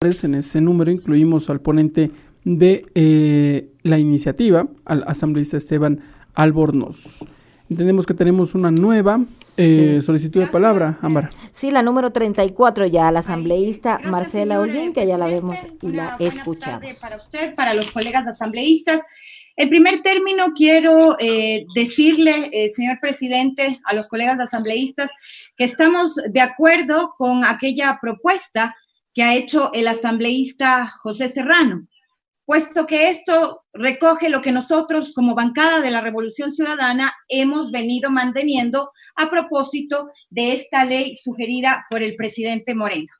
En ese número incluimos al ponente de la iniciativa, al asambleísta Esteban Albornoz. Entendemos que tenemos una nueva solicitud de palabra, Ámbar. Sí, la número 34 ya, la asambleísta Marcela Holguín, que ya la vemos y la escuchamos. Para usted, para los colegas asambleístas. En primer término, quiero decirle, señor presidente, a los colegas asambleístas que estamos de acuerdo con aquella propuesta que ha hecho el asambleísta José Serrano, puesto que esto recoge lo que nosotros como bancada de la Revolución Ciudadana hemos venido manteniendo a propósito de esta ley sugerida por el presidente Moreno,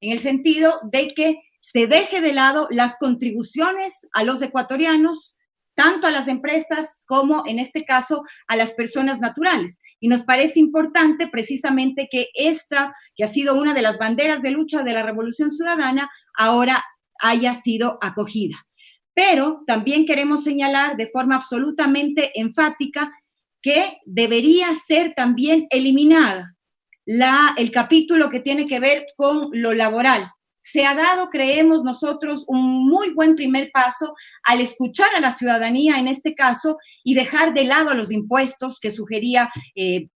en el sentido de que se deje de lado las contribuciones a los ecuatorianos, tanto a las empresas como, en este caso, a las personas naturales. Y nos parece importante precisamente que esta, que ha sido una de las banderas de lucha de la Revolución Ciudadana, ahora haya sido acogida. Pero también queremos señalar de forma absolutamente enfática que debería ser también eliminada el capítulo que tiene que ver con lo laboral. Se ha dado, creemos nosotros, un muy buen primer paso al escuchar a la ciudadanía en este caso y dejar de lado los impuestos que sugería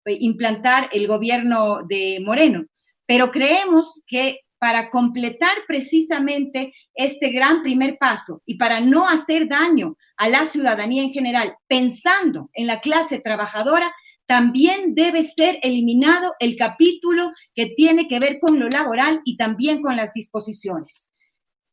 implantar el gobierno de Moreno. Pero creemos que para completar precisamente este gran primer paso y para no hacer daño a la ciudadanía en general, pensando en la clase trabajadora, también debe ser eliminado el capítulo que tiene que ver con lo laboral y también con las disposiciones.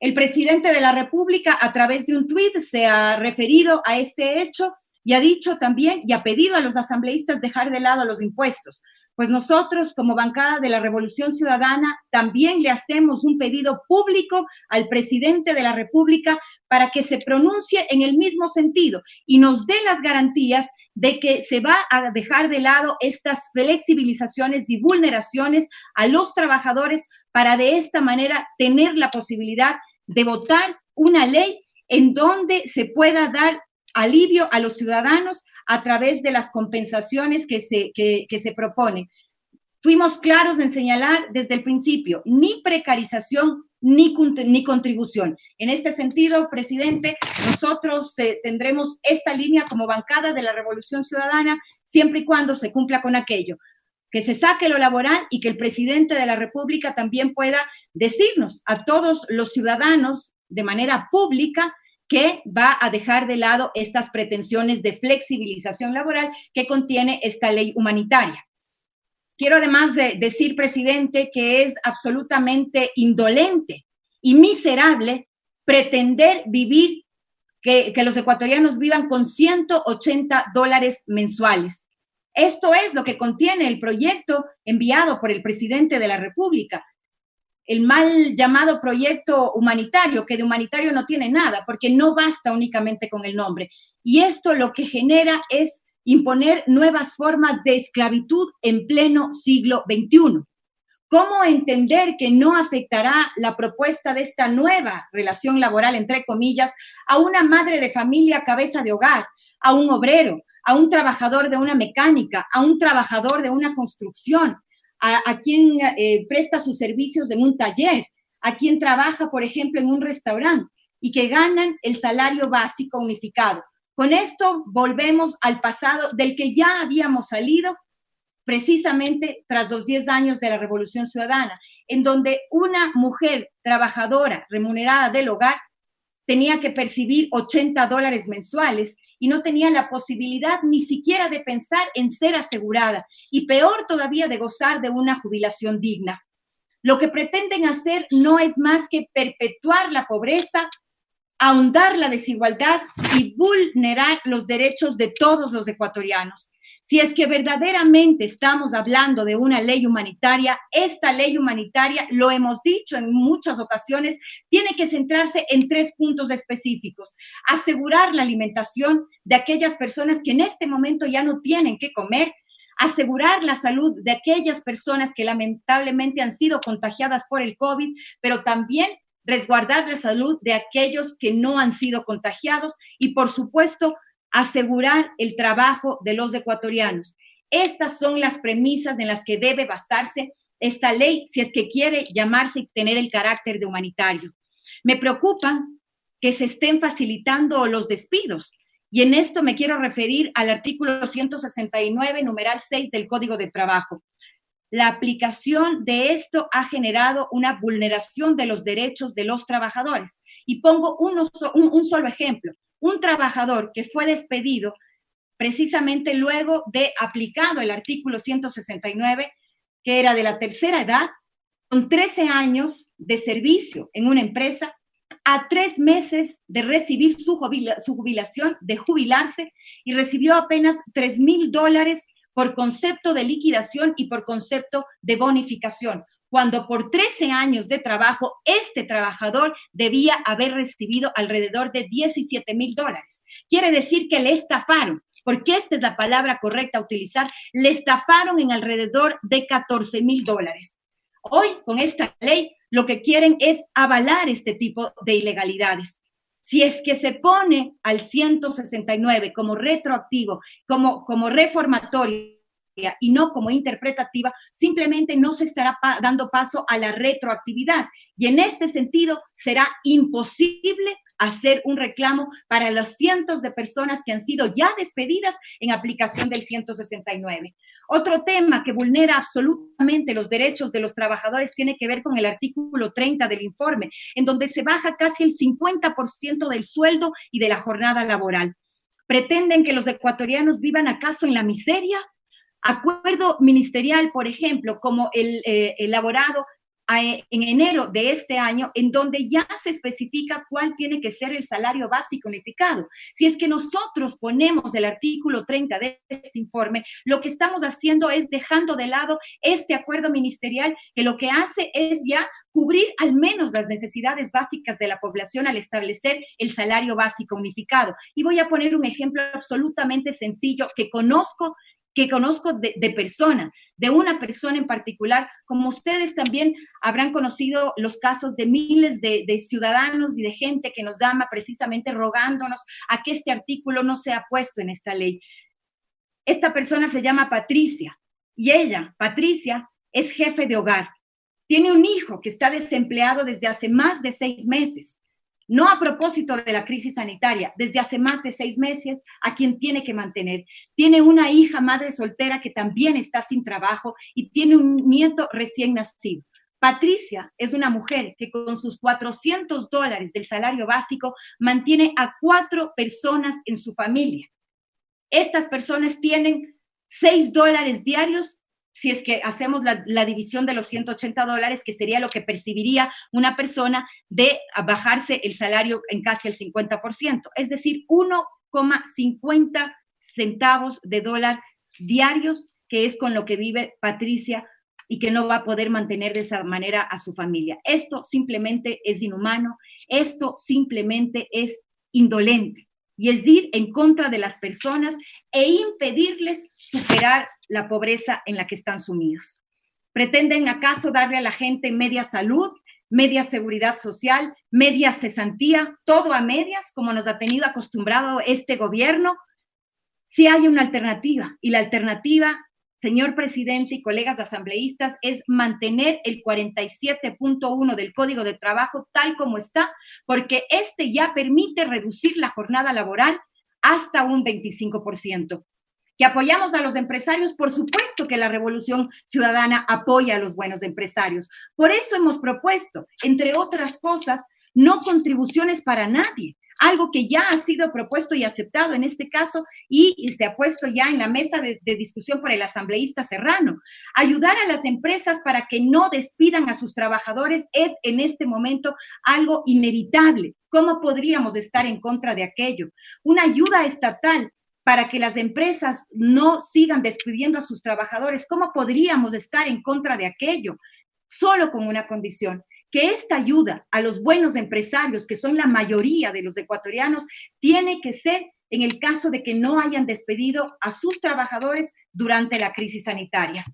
El presidente de la República, a través de un tuit, se ha referido a este hecho y ha dicho también y ha pedido a los asambleístas dejar de lado los impuestos. Pues nosotros, como bancada de la Revolución Ciudadana, también le hacemos un pedido público al presidente de la República para que se pronuncie en el mismo sentido y nos dé las garantías de que se va a dejar de lado estas flexibilizaciones y vulneraciones a los trabajadores para de esta manera tener la posibilidad de votar una ley en donde se pueda dar alivio a los ciudadanos a través de las compensaciones que se proponen. Fuimos claros en señalar desde el principio, ni precarización ni contribución. En este sentido, presidente, nosotros tendremos esta línea como bancada de la Revolución Ciudadana siempre y cuando se cumpla con aquello, que se saque lo laboral y que el presidente de la República también pueda decirnos a todos los ciudadanos de manera pública que va a dejar de lado estas pretensiones de flexibilización laboral que contiene esta ley humanitaria. Quiero además decir, presidente, que es absolutamente indolente y miserable pretender vivir, que los ecuatorianos vivan con $180 mensuales. Esto es lo que contiene el proyecto enviado por el presidente de la República. El mal llamado proyecto humanitario, que de humanitario no tiene nada, porque no basta únicamente con el nombre. Y esto lo que genera es imponer nuevas formas de esclavitud en pleno siglo XXI. ¿Cómo entender que no afectará la propuesta de esta nueva relación laboral, entre comillas, a una madre de familia cabeza de hogar, a un obrero, a un trabajador de una mecánica, a un trabajador de una construcción, a quien presta sus servicios en un taller, a quien trabaja, por ejemplo, en un restaurante y que ganan el salario básico unificado? Con esto volvemos al pasado del que ya habíamos salido precisamente tras los 10 años de la Revolución Ciudadana, en donde una mujer trabajadora remunerada del hogar tenía que percibir $80 mensuales y no tenía la posibilidad ni siquiera de pensar en ser asegurada y peor todavía de gozar de una jubilación digna. Lo que pretenden hacer no es más que perpetuar la pobreza, ahondar la desigualdad y vulnerar los derechos de todos los ecuatorianos. Si es que verdaderamente estamos hablando de una ley humanitaria, esta ley humanitaria, lo hemos dicho en muchas ocasiones, tiene que centrarse en 3 puntos específicos. Asegurar la alimentación de aquellas personas que en este momento ya no tienen que comer, asegurar la salud de aquellas personas que lamentablemente han sido contagiadas por el COVID, pero también resguardar la salud de aquellos que no han sido contagiados y, por supuesto, asegurar el trabajo de los ecuatorianos. Estas son las premisas en las que debe basarse esta ley si es que quiere llamarse y tener el carácter de humanitario. Me preocupa que se estén facilitando los despidos. Y en esto me quiero referir al artículo 169, numeral 6 del Código de Trabajo. La aplicación de esto ha generado una vulneración de los derechos de los trabajadores. Y pongo un solo ejemplo. Un trabajador que fue despedido precisamente luego de aplicado el artículo 169, que era de la tercera edad, con 13 años de servicio en una empresa, a 3 meses de recibir su jubilación, de jubilarse, y recibió apenas $3,000 por concepto de liquidación y por concepto de bonificación, cuando por 13 años de trabajo, este trabajador debía haber recibido alrededor de $17,000. Quiere decir que le estafaron, porque esta es la palabra correcta a utilizar, le estafaron en alrededor de $14,000. Hoy, con esta ley, lo que quieren es avalar este tipo de ilegalidades. Si es que se pone al 169 como retroactivo, como reformatoria y no como interpretativa, simplemente no se estará dando paso a la retroactividad. Y en este sentido será imposible hacer un reclamo para los cientos de personas que han sido ya despedidas en aplicación del 169. Otro tema que vulnera absolutamente los derechos de los trabajadores tiene que ver con el artículo 30 del informe, en donde se baja casi el 50% del sueldo y de la jornada laboral. ¿Pretenden que los ecuatorianos vivan acaso en la miseria? Acuerdo ministerial, por ejemplo, como el elaborado en enero de este año, en donde ya se especifica cuál tiene que ser el salario básico unificado. Si es que nosotros ponemos el artículo 30 de este informe, lo que estamos haciendo es dejando de lado este acuerdo ministerial que lo que hace es ya cubrir al menos las necesidades básicas de la población al establecer el salario básico unificado. Y voy a poner un ejemplo absolutamente sencillo que conozco de persona, de una persona en particular, como ustedes también habrán conocido los casos de miles de ciudadanos y de gente que nos llama precisamente rogándonos a que este artículo no sea puesto en esta ley. Esta persona se llama Patricia y ella, Patricia, es jefe de hogar. Tiene un hijo que está desempleado desde hace más de 6 meses. No a propósito de la crisis sanitaria, desde hace más de 6 meses, a quien tiene que mantener. Tiene una hija madre soltera que también está sin trabajo y tiene un nieto recién nacido. Patricia es una mujer que con sus $400 del salario básico mantiene a 4 personas en su familia. Estas personas tienen $6 diarios si es que hacemos la división de los $180, que sería lo que percibiría una persona de bajarse el salario en casi el 50%, es decir, 1,50 centavos de dólar diarios, que es con lo que vive Patricia y que no va a poder mantener de esa manera a su familia. Esto simplemente es inhumano, esto simplemente es indolente. Y es ir en contra de las personas e impedirles superar la pobreza en la que están sumidos. ¿Pretenden acaso darle a la gente media salud, media seguridad social, media cesantía, todo a medias, como nos ha tenido acostumbrado este gobierno? Sí hay una alternativa, y la alternativa, señor presidente y colegas asambleístas, es mantener el 47.1 del Código de Trabajo tal como está, porque este ya permite reducir la jornada laboral hasta un 25%. ¿Que apoyamos a los empresarios? Por supuesto que la Revolución Ciudadana apoya a los buenos empresarios. Por eso hemos propuesto, entre otras cosas, no contribuciones para nadie, algo que ya ha sido propuesto y aceptado en este caso y se ha puesto ya en la mesa de discusión por el asambleísta Serrano. Ayudar a las empresas para que no despidan a sus trabajadores es en este momento algo inevitable. ¿Cómo podríamos estar en contra de aquello? Una ayuda estatal para que las empresas no sigan despidiendo a sus trabajadores. ¿Cómo podríamos estar en contra de aquello? Solo con una condición: que esta ayuda a los buenos empresarios, que son la mayoría de los ecuatorianos, tiene que ser en el caso de que no hayan despedido a sus trabajadores durante la crisis sanitaria.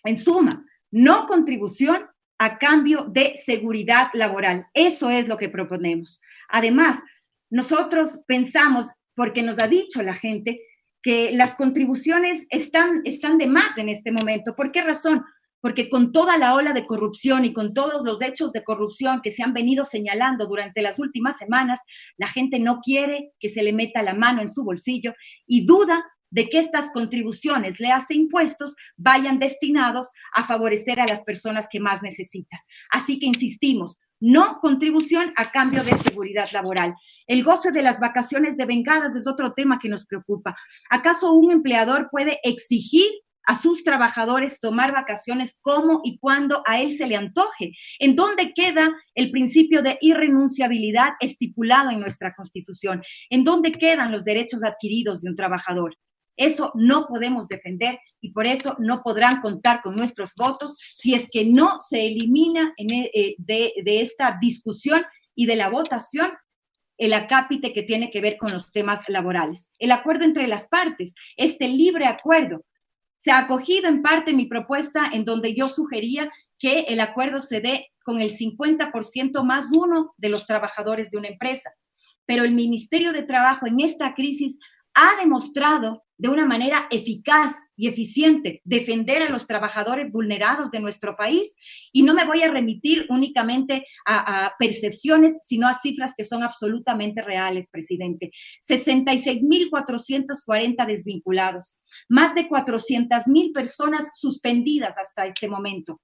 En suma, no contribución a cambio de seguridad laboral. Eso es lo que proponemos. Además, nosotros pensamos, porque nos ha dicho la gente, que las contribuciones están de más en este momento. ¿Por qué razón? porque con toda la ola de corrupción y con todos los hechos de corrupción que se han venido señalando durante las últimas semanas, la gente no quiere que se le meta la mano en su bolsillo y duda de que estas contribuciones, le hace impuestos, vayan destinados a favorecer a las personas que más necesitan. Así que insistimos, no contribución a cambio de seguridad laboral. El goce de las vacaciones devengadas es otro tema que nos preocupa. ¿Acaso un empleador puede exigir a sus trabajadores tomar vacaciones como y cuando a él se le antoje? ¿En dónde queda el principio de irrenunciabilidad estipulado en nuestra Constitución? ¿En dónde quedan los derechos adquiridos de un trabajador? Eso no podemos defender y por eso no podrán contar con nuestros votos si es que no se elimina de esta discusión y de la votación el acápite que tiene que ver con los temas laborales. El acuerdo entre las partes, este libre acuerdo. Se ha acogido en parte mi propuesta en donde yo sugería que el acuerdo se dé con el 50% más uno de los trabajadores de una empresa. Pero el Ministerio de Trabajo en esta crisis ha demostrado de una manera eficaz y eficiente defender a los trabajadores vulnerados de nuestro país, y no me voy a remitir únicamente a percepciones, sino a cifras que son absolutamente reales, presidente. 66.440 desvinculados, más de 400.000 personas suspendidas hasta este momento,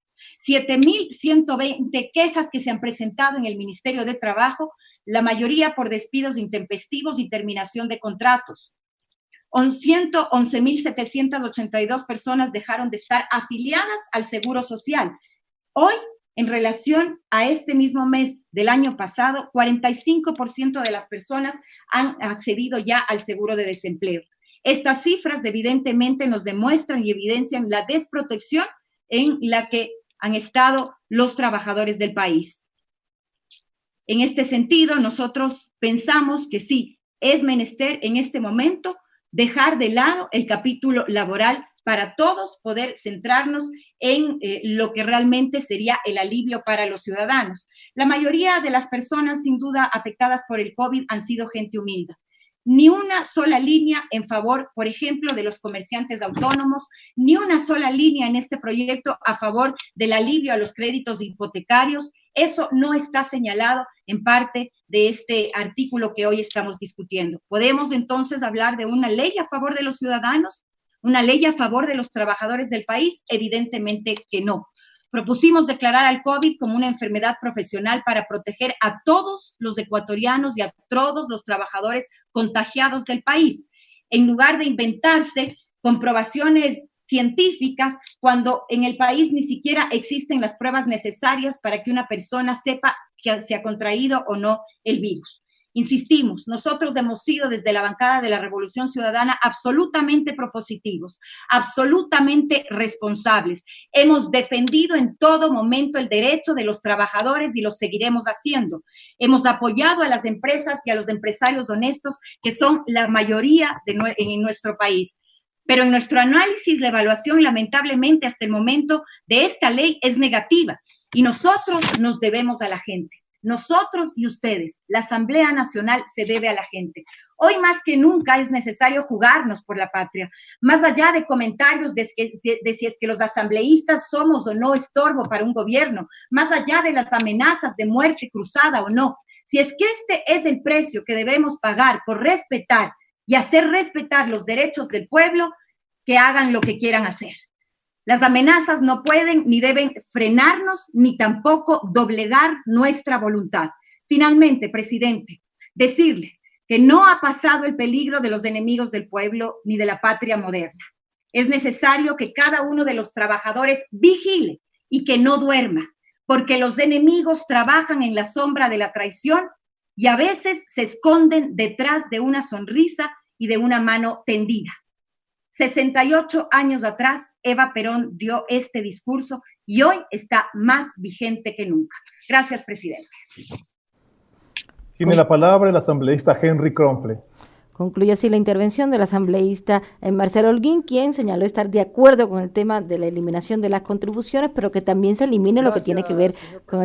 7.120 quejas que se han presentado en el Ministerio de Trabajo, la mayoría por despidos intempestivos y terminación de contratos. 111.782 personas dejaron de estar afiliadas al Seguro Social. Hoy, en relación a este mismo mes del año pasado, 45% de las personas han accedido ya al seguro de desempleo. Estas cifras evidentemente nos demuestran y evidencian la desprotección en la que han estado los trabajadores del país. En este sentido, nosotros pensamos que sí, es menester en este momento dejar de lado el capítulo laboral para todos poder centrarnos en lo que realmente sería el alivio para los ciudadanos. La mayoría de las personas, sin duda, afectadas por el COVID han sido gente humilde. Ni una sola línea en favor, por ejemplo, de los comerciantes autónomos, ni una sola línea en este proyecto a favor del alivio a los créditos hipotecarios. Eso no está señalado en parte de este artículo que hoy estamos discutiendo. ¿Podemos entonces hablar de una ley a favor de los ciudadanos? ¿Una ley a favor de los trabajadores del país? Evidentemente que no. Propusimos declarar al COVID como una enfermedad profesional para proteger a todos los ecuatorianos y a todos los trabajadores contagiados del país, en lugar de inventarse comprobaciones científicas cuando en el país ni siquiera existen las pruebas necesarias para que una persona sepa que se ha contraído o no el virus. Insistimos, nosotros hemos sido desde la bancada de la Revolución Ciudadana absolutamente propositivos, absolutamente responsables. Hemos defendido en todo momento el derecho de los trabajadores y lo seguiremos haciendo. Hemos apoyado a las empresas y a los empresarios honestos, que son la mayoría en nuestro país. Pero en nuestro análisis, la evaluación, lamentablemente, hasta el momento de esta ley es negativa y nosotros nos debemos a la gente. Nosotros y ustedes, la Asamblea Nacional se debe a la gente. Hoy más que nunca es necesario jugarnos por la patria, más allá de comentarios de si es que los asambleístas somos o no estorbo para un gobierno, más allá de las amenazas de muerte cruzada o no. Si es que este es el precio que debemos pagar por respetar y hacer respetar los derechos del pueblo, que hagan lo que quieran hacer. Las amenazas no pueden ni deben frenarnos, ni tampoco doblegar nuestra voluntad. Finalmente, presidente, decirle que no ha pasado el peligro de los enemigos del pueblo ni de la patria moderna. Es necesario que cada uno de los trabajadores vigile y que no duerma, porque los enemigos trabajan en la sombra de la traición y a veces se esconden detrás de una sonrisa y de una mano tendida. 68 años atrás, Eva Perón dio este discurso y hoy está más vigente que nunca. Gracias, presidente. Tiene la palabra el asambleísta Henry Kronfle. Concluye así la intervención del asambleísta Marcelo Holguín, quien señaló estar de acuerdo con el tema de la eliminación de las contribuciones, pero que también se elimine lo que tiene que ver con el tema